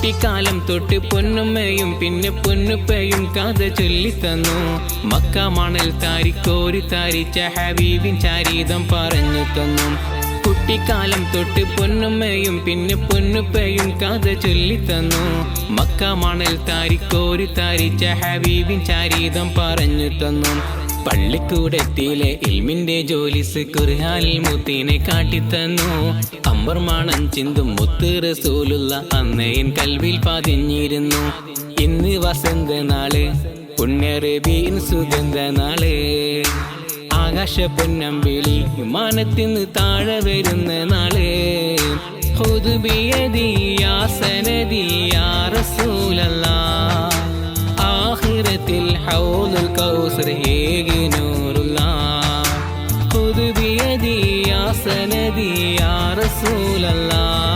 കുട്ടിക്കാലം തൊട്ട് പൊന്നുമ്മയും പിന്നെ പൊന്നുപ്പയും കഥ ചൊല്ലിത്തന്നു. മക്ക മണൽ താരിക്കോരി താരിച്ച ഹബീബിൻ ചരിതം പറഞ്ഞു തന്നു. കുട്ടിക്കാലം തൊട്ട് പൊന്നുമ്മയും പിന്നെ പൊന്നുപ്പയും കഥ ചൊല്ലിത്തന്നു. മക്ക മണൽ താരിക്കോരി താരിച്ച ഹബീബിൻ ചരിതം പറഞ്ഞു തന്നു. പള്ളിക്കൂടത്തിലെ ഇൽമിന്റെ ജോലിസ് ഖുർആനിൽ മുത്തിനെ കാട്ടിത്തന്നു. അമ്പർ മണം ചിന്തും മുത്ത് റസൂലുള്ള അന്നയൻ കൽവിൽ പതിഞ്ഞിരുന്നു. ഇന്ന് വസന്ത നാള് പുണ്യ റബീഇൻ സുഗന്ധ നാള്. ആകാശ പൊന്നമ്പിളി വിമാനത്തിന്ന് താഴെ വരുന്ന നാള്. ഖുദ് ബിയദി യാ സനദി യാ റസൂലല്ലാഹ്. ആഖിറത്തിൽ ഹൗലുൽ കൗസർ ഏകി നൂറുല്ലാഹ്. ഖുദ് ബിയദി യാ സനദി യാ റസൂലല്ലാഹ്.